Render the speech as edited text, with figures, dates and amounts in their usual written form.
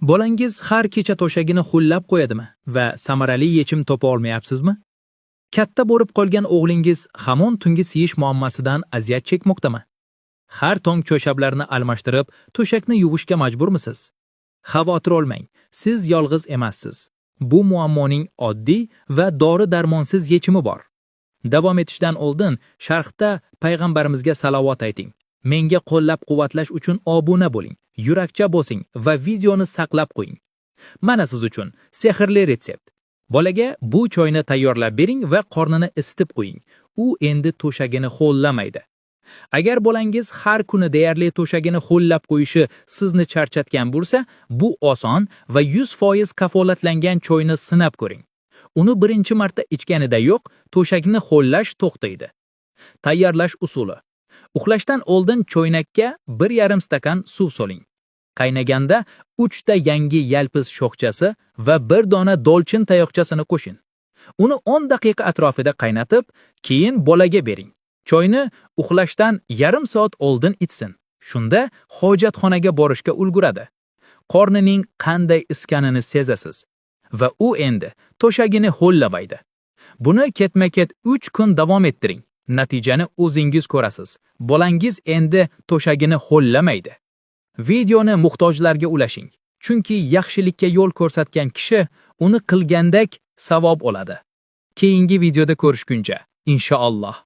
Bolangiz har kecha to'shagini ho'llab qo'yadimi va samarali yechim topa olmayapsizmi? Katta bo'lib qolgan o'g'lingiz hamon tungi siyish muammosidan aziyat chekmoqdami? Har tong cho'shablarni almashtirib, to'shakni yuvishga majburmisiz? Xavotir olmang, siz yolg'iz emassiz. Bu muammoning oddiy va dori-darmonsiz yechimi bor. Davom etishdan oldin sharhda payg'ambarimizga salovat ayting. Menga qo'llab-quvvatlash uchun obuna bo'ling, yurakcha bosing va videoni saqlab qo'ying. Mana siz uchun sehrli retsept. Bolaga bu choyni tayyorlab bering va qornini isitib qo'ying. U endi to'shagini ho'llamaydi. Agar bolangiz har kuni deyarli to'shagini ho'llab qo'yishi sizni charchatgan bo'lsa, bu oson va 100% kafolatlangan choyni sinab ko'ring. Uni birinchi marta ichganida yo'q, to'shagini ho'llash to'xtaydi. Tayyorlash usuli. Uxlashdan oldin choynakka 1,5 stakan suv soling. Qaynaganda 3 ta yangi yalpiz shoxchasi va 1 dona dolchin tayoqchasini qo'shing. Uni 10 daqiqa atrofida qaynatib, keyin bolaga bering. Choyni uxlashdan yarim soat oldin ichsin. Shunda hojatxonaga borishga ulguradi. Qornining qanday iskanini sezasiz va u endi to'shagini ho'llamaydi. Buni ketma-ket 3 kun davom ettiring. Natijani o'zingiz ko'rasiz. Bolangiz endi to'shagini ho'llamaydi. Videoni muhtojlarga ulashing. Chunki yaxshilikka yo'l ko'rsatgan kishi uni qilgandek savob oladi. Keyingi videoda ko'rishguncha, inshaalloh.